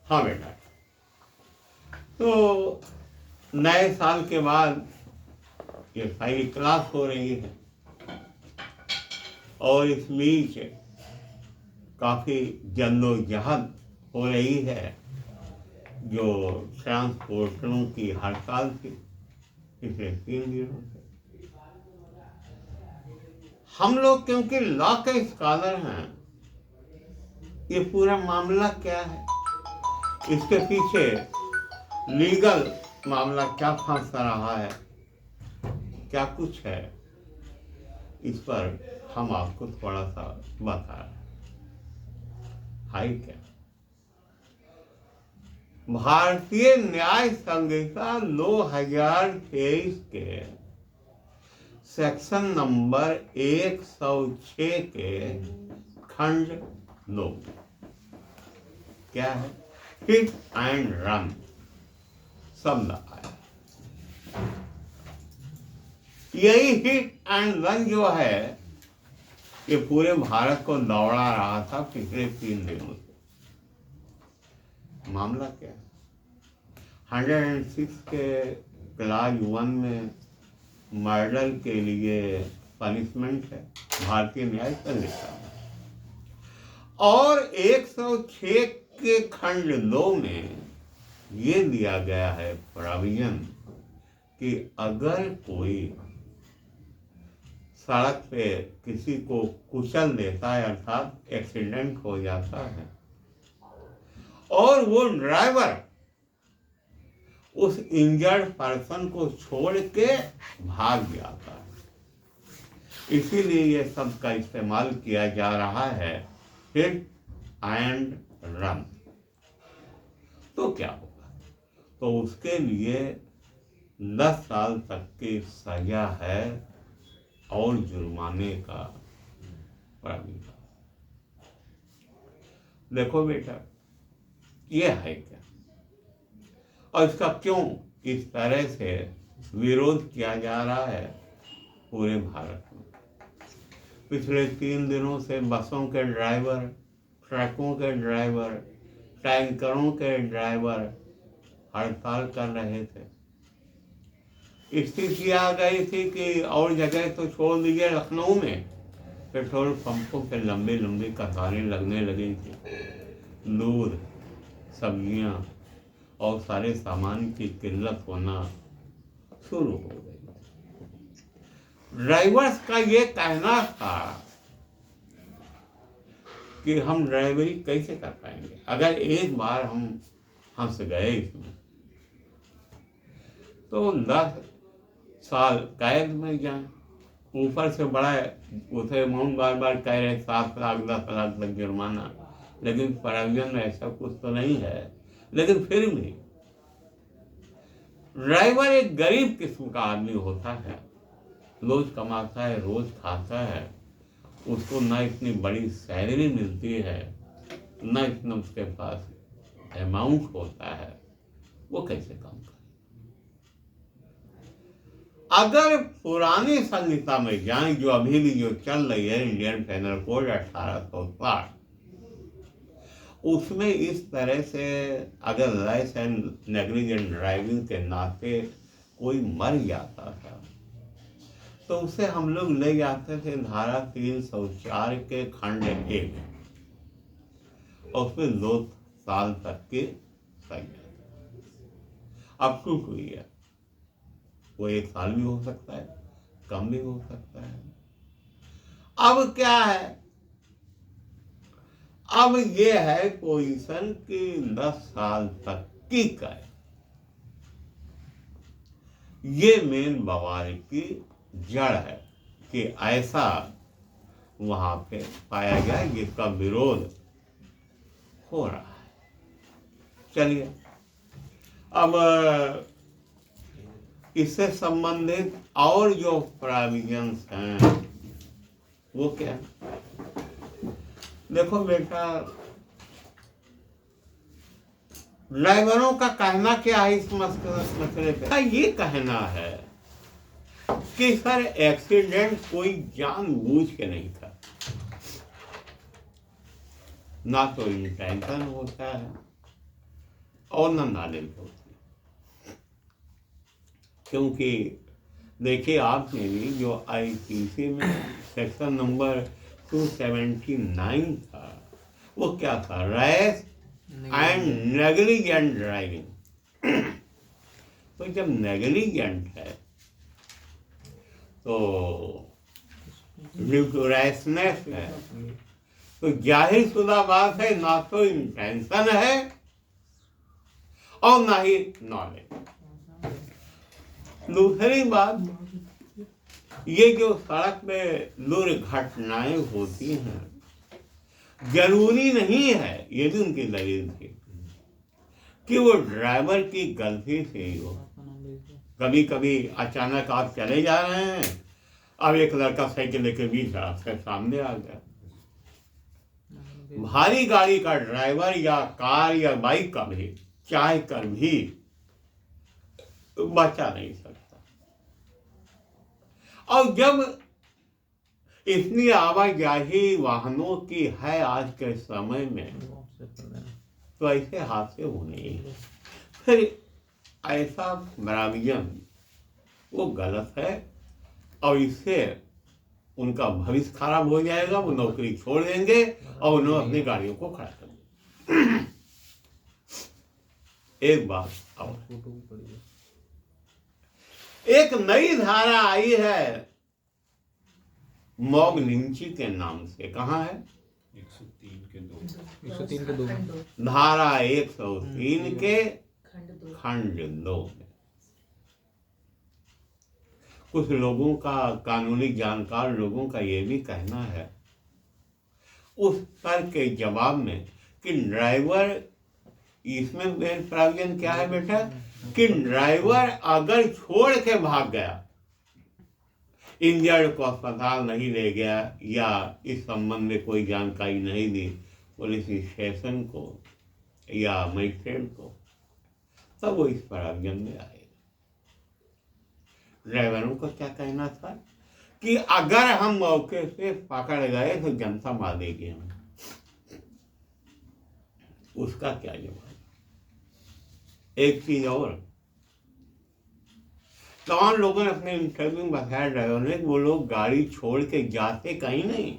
हाँ बेटा, तो नए साल के बाद ये पहली क्लास हो रही है और इस बीच काफ़ी जद्दोजहद हो रही है। जो ट्रांसपोर्टरों की हड़ताल थी पिछले 3 दिनों से, हम लोग क्योंकि लॉ के स्कॉलर हैं, ये पूरा मामला क्या है, इसके पीछे लीगल मामला क्या फंस रहा है, क्या कुछ है, इस पर हम आपको थोड़ा सा बता रहे हैं। हाई क्या भारतीय न्याय संहिता 2023 के सेक्शन नंबर 106 के खंड 2 क्या है, हिट एंड रन शब्द आया। यही हिट एंड रन जो है, ये पूरे भारत को दौड़ा रहा था पिछले 3 दिनों से। मामला क्या है, 106 के क्लास 1 में मर्डर के लिए पनिशमेंट है भारतीय न्याय संहिता में, और 106 के खंड 2 में ये दिया गया है प्रोविजन कि अगर कोई सड़क पे किसी को कुचल देता है, अर्थात एक्सीडेंट हो जाता है, और वो ड्राइवर उस इंजर्ड पर्सन को छोड़ के भाग जाता है, इसीलिए ये शब्द का इस्तेमाल किया जा रहा है, हिट एंड रन। तो क्या होगा, तो उसके लिए 10 साल तक की सजा है और जुर्माने का प्रावधान। देखो बेटा, ये है क्या, और इसका क्यों इस तरह से विरोध किया जा रहा है पूरे भारत में। पिछले 3 दिनों से बसों के ड्राइवर, ट्रकों के ड्राइवर, टैंकरों के ड्राइवर हड़ताल कर रहे थे। स्थिति आ गई थी कि और जगह तो छोड़ दीजिए, लखनऊ में पेट्रोल पंपों पे लंबी लंबी कतारें लगने लगी थी। दूध, सब्जियां और सारे सामान की किल्लत होना शुरू हो गई। ड्राइवर्स का ये कहना था कि हम ड्राइवरी कैसे कर पाएंगे अगर एक बार हम फंस गए इसमें, तो 10 साल कैद में जाए, ऊपर से बड़ा उसे अमाउंट बार बार कह रहे 7 लाख 10 लाख तक जुर्माना, लेकिन प्रोविजन में ऐसा कुछ तो नहीं है। लेकिन फिर भी ड्राइवर एक गरीब किस्म का आदमी होता है, रोज कमाता है, रोज खाता है, उसको ना इतनी बड़ी सैलरी मिलती है, ना इतना उसके पास अमाउंट होता है, वो कैसे काम करे। अगर पुरानी संहिता में जाए, जो अभी भी जो चल रही है, इंडियन पेनल कोड 1860, उसमें इस तरह से अगर रेश एंड नेग्लिजेंट ड्राइविंग के नाते कोई मर जाता था, तो उसे हम लोग ले जाते थे धारा 304 के खंड 1, और उसमें 2 साल तक की सजा। अब टू हुई है, वो 1 साल भी हो सकता है, कम भी हो सकता है। अब क्या है, अब ये है पोजीशन की 10 साल तक की कैद। ये मेन बवाल की जड़ है कि ऐसा वहां पे पाया गया जिसका विरोध हो रहा है। चलिए, अब इससे संबंधित और जो प्रोविजंस हैं वो क्या है। देखो बेटा, ड्राइवरों का कहना क्या है इस मसले पे, ये कहना है कि सर एक्सीडेंट कोई जानबूझ के नहीं था, ना तो इंटेंशन होता है, और न नॉलेज होती। क्योंकि देखिए आपने भी जो आईपीसी में सेक्शन नंबर 279 था, वो क्या था, रैश एंड नेग्लिजेंट ड्राइविंग। तो जब नेग्लिजेंट है तो ड्यू टू रैशनेस है, तो जाहिर शुदा बात है ना तो इंटेंशन है और ना ही नॉलेज। दूसरी बात, ये जो सड़क पे दुर्घटनाएं होती हैं, जरूरी नहीं है, ये भी उनकी दलील थी, कि वो ड्राइवर की गलती से ही हो। कभी कभी अचानक आप चले जा रहे हैं, अब एक लड़का साइकिल लेके बीच रास्ते सामने आ गया। भारी गाड़ी का ड्राइवर या कार या बाइक का भी चाह कर भी बचा नहीं सकता। और जब इतनी आवाजाही वाहनों की है आज के समय में, तो ऐसे हादसे होने ही। फिर ऐसा ब्राविजन वो गलत है और इससे उनका भविष्य खराब हो जाएगा। वो नौकरी छोड़ देंगे और उन्होंने अपनी गाड़ियों को खड़ा कर दिया। एक बात और, एक नई धारा आई है मॉब लिंचिंग के नाम से। कहाँ है? 103 के 2 धारा 103 के खंड 2 में। कुछ लोगों का, कानूनी जानकार लोगों का ये भी कहना है उस तर्क के जवाब में कि ड्राइवर, इसमें प्रावधान क्या है बेटा, कि ड्राइवर अगर छोड़ के भाग गया, इंजर्ड को अस्पताल नहीं ले गया या इस संबंध में कोई जानकारी नहीं दी पुलिस स्टेशन को या मजिस्ट्रेट को, तब वो इस प्रावधान में आएगा। ड्राइवरों को क्या कहना था कि अगर हम मौके से पकड़ गए तो जनता मार देगी हमें। उसका क्या जवाब? एक चीज और, तमाम लोगों ने अपने इंटरव्यू में बताया ड्राइवर ने, वो लोग गाड़ी छोड़ के जाते कहीं नहीं,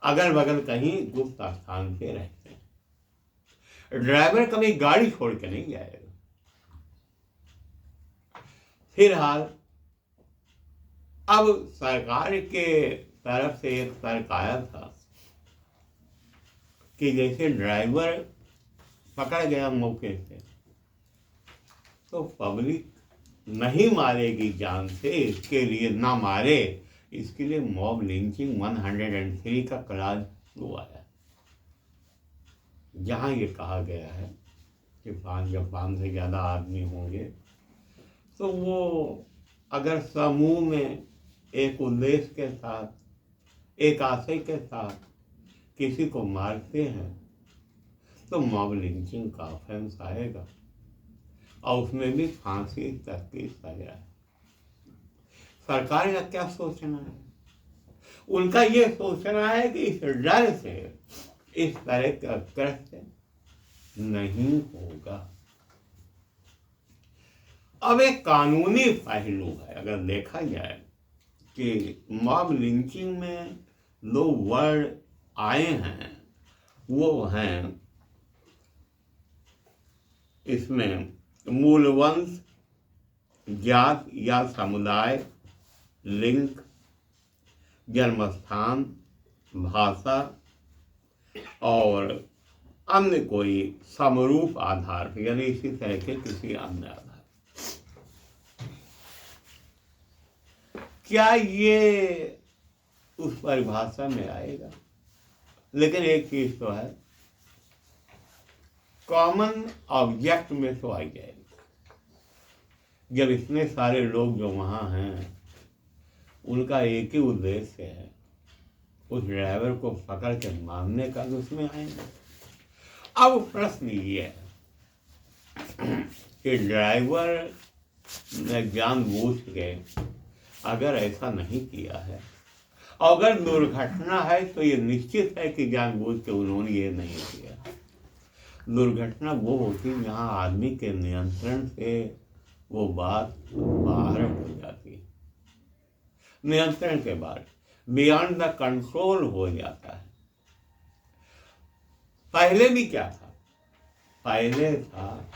अगल बगल कहीं गुप्त स्थान पे रहते हैं। ड्राइवर कभी गाड़ी छोड़ के नहीं जाएगा। फिलहाल अब सरकार के तरफ से एक तर्क आया था कि जैसे ड्राइवर पकड़ गया मौके से, तो पब्लिक नहीं मारेगी जान से, इसके लिए ना मारे, इसके लिए मॉब लिंचिंग 103 का क्लास हुआ है, जहां ये कहा गया है कि जब 5 से ज़्यादा आदमी होंगे तो वो अगर समूह में एक उद्देश्य के साथ, एक आशय के साथ किसी को मारते हैं तो मॉब लिंचिंग का ऑफेंस आएगा और उसमें भी फांसी तक की सजा है। सरकार का क्या सोचना है? उनका ये सोचना है कि इस डर से इस तरह का कृत्य नहीं होगा। अब एक कानूनी पहलू है, अगर देखा जाए कि मॉब लिंचिंग में 2 वर्ड आए हैं, वो हैं इसमें मूलवंश, जात या समुदाय, लिंग, जन्मस्थान, भाषा और अन्य कोई समरूप आधार, यानी इसी तरह के किसी अन्य आधार। क्या ये उस परिभाषा में आएगा? लेकिन एक चीज तो है, कॉमन ऑब्जेक्ट में तो आई जाएगी। जब इतने सारे लोग जो वहाँ हैं, उनका एक ही उद्देश्य है उस ड्राइवर को पकड़ के मारने का, तो उसमें आएंगे। अब प्रश्न ये है कि ड्राइवर ने जानबूझ के अगर ऐसा नहीं किया है, अगर दुर्घटना है तो ये निश्चित है कि जानबूझ के उन्होंने ये नहीं किया। दुर्घटना वो होती है जहाँ आदमी के नियंत्रण से वो बात बाहर हो जाती है, नियंत्रण के बाहर, बियॉन्ड द कंट्रोल हो जाता है। पहले भी क्या था, पहले था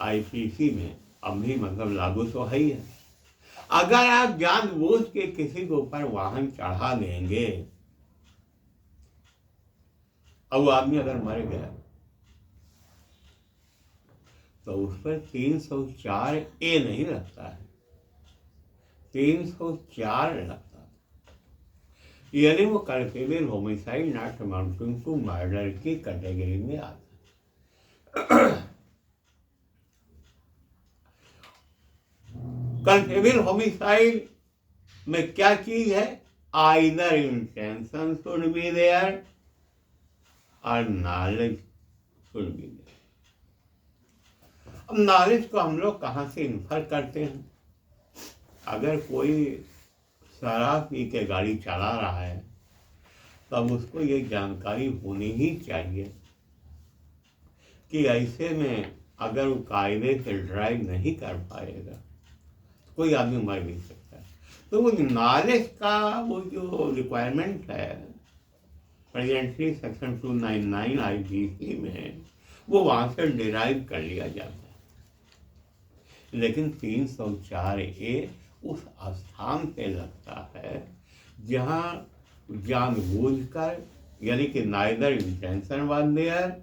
आईपीसी में, अभी मतलब लागू तो है ही है। अगर आप जानबूझ के किसी के ऊपर वाहन चढ़ा देंगे और वो आदमी अगर मर गया तो उस पर 304A नहीं लगता है, 304 लगता है, यानी वो culpable homicide not amounting to murder की कैटेगरी में आता है। कल्पेबल होमिसाइड में क्या चीज है, either intention should be there और नॉलेज शुड बी देयर। अब नॉलेज को हम लोग कहाँ से इन्फर करते हैं? अगर कोई शराब पी के गाड़ी चला रहा है तब उसको ये जानकारी होनी ही चाहिए कि ऐसे में अगर वो कायदे से ड्राइव नहीं कर पाएगा कोई आदमी मर नहीं सकता। तो वो नॉलेज का वो जो रिक्वायरमेंट है प्रेजेंटली सेक्शन 299 आईपीसी में, वो वहाँ से डिराइव कर लिया जाता है। लेकिन 304A उस स्थान पे लगता है जहाँ जानबूझकर, यानी कि neither intention was there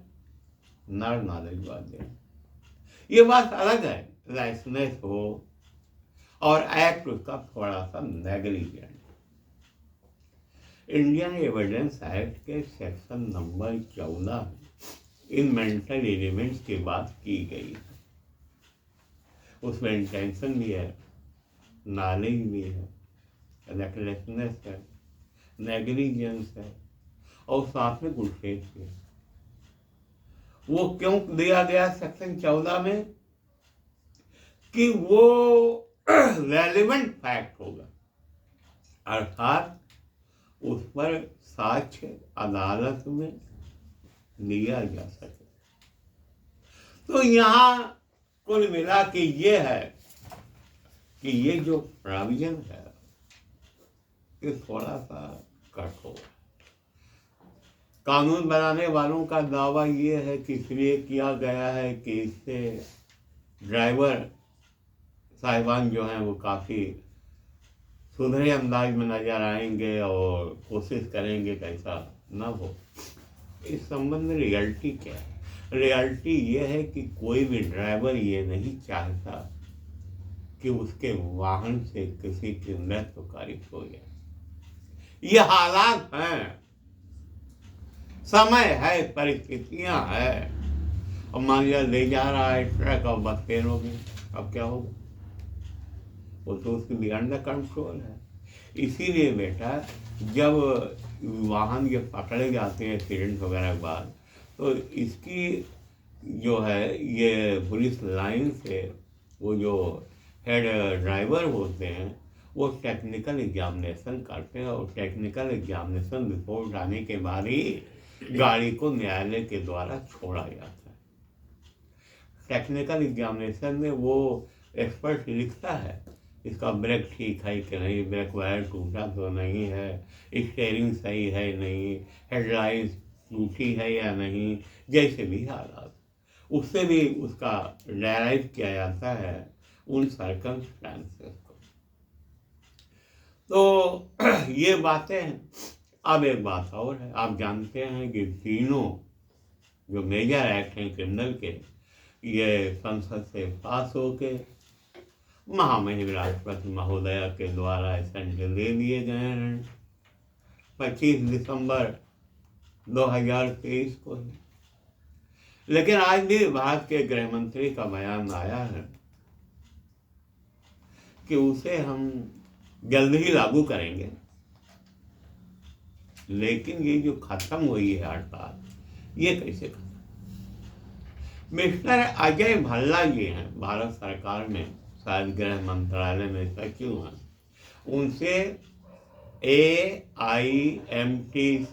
nor knowledge was there. ये बात अलग है, लाइसेंस हो और एक्ट उसका थोड़ा सा नेग्लिजेंट। इंडियन एविडेंस एक्ट के सेक्शन नंबर 14 में इन मेंटल एलिमेंट्स की बात की गई है। उसमें इंटेंशन भी है, नॉलेज भी है, रेकलेसनेस है, नेग्लिजेंस है और साथ में गुड फेथ भी है। वो क्यों दिया गया सेक्शन 14 में कि वो रेलेवेंट फैक्ट होगा, अर्थात उस पर साक्ष्य अदालत में लिया जा सके। तो यहाँ कुल मिला के ये है कि ये जो प्रोविजन है ये थोड़ा सा कठोर है। कानून बनाने वालों का दावा ये है कि इसलिए किया गया है कि इससे ड्राइवर साहिबान जो हैं वो काफ़ी सुधरे अंदाज में नजर आएंगे और कोशिश करेंगे कि ऐसा ना हो। इस संबंध में रियलिटी क्या है? रियलिटी ये है कि कोई भी ड्राइवर ये नहीं चाहता कि उसके वाहन से किसी की मृत्यु कारित हो जाए। ये हालात हैं, समय है, परिस्थितियां हैं। अब मान लिया ले जा रहा है ट्रक और बस फेल हो गई, अब क्या होगा? वो तो उसकी बियॉन्ड द कंट्रोल है। इसीलिए बेटा जब वाहन ये पकड़े जाते हैं एक्सीडेंट वगैरह के बाद, तो इसकी जो है ये पुलिस लाइन से वो जो हेड ड्राइवर होते हैं वो टेक्निकल एग्जामिनेशन करते हैं और टेक्निकल एग्जामिनेशन रिपोर्ट आने के बाद ही गाड़ी को न्यायालय के द्वारा छोड़ा जाता है। टेक्निकल एग्जामिनेशन में वो एक्सपर्ट लिखता है इसका ब्रेक ठीक है कि नहीं, ब्रेक वायर टूटा तो नहीं है, स्टीयरिंग सही है नहीं, हेडलाइट टूटी है या नहीं, जैसे भी हालात उससे भी उसका डेराइव किया जाता है उन सर्कमस्टेंसेस को। तो ये बातें हैं। अब एक बात और है, आप जानते हैं कि तीनों जो मेजर एक्ट हैं क्रिमिनल के, ये संसद से पास होके महामहिम राष्ट्रपति महोदया के द्वारा असेंट दे दिए गए हैं 25 दिसंबर 2023 को। लेकिन आज भी भारत के गृह मंत्री का बयान आया है कि उसे हम जल्द ही लागू करेंगे। लेकिन ये जो खत्म हुई है हड़ताल, ये कैसे खत्म? मिस्टर अजय भल्ला जी हैं भारत सरकार में, शायद गृह मंत्रालय में सचिव हैं। उनसे AIMTC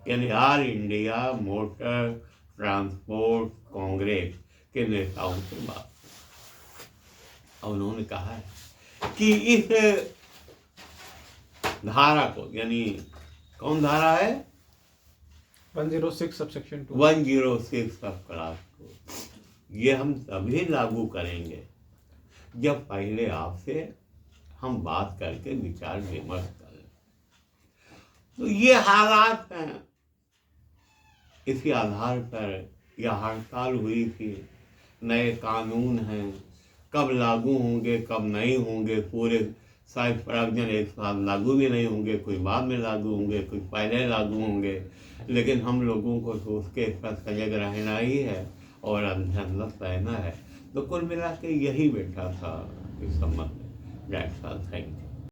यानी all India motor transport Congress के नेताओं से बात की। और उन्होंने कहा है कि इस धारा को, यानी कौन धारा है, 106 सबसेक्शन 2, 106 सब क्लास को, ये हम तभी लागू करेंगे जब पहले आपसे हम बात करके विचार विमर्श करें। तो ये हालात हैं, इसी आधार पर यह हड़ताल हुई थी। नए कानून हैं, कब लागू होंगे कब नहीं होंगे, पूरे शायद प्रावधान एक साथ लागू भी नहीं होंगे, कोई बाद में लागू होंगे, कोई पहले लागू होंगे, लेकिन हम लोगों को तो उसके पर सजग रहना ही है और अध्ययनरत रहना है। तो कुल मिला के यही बैठा था इस संबंध में। Thank you.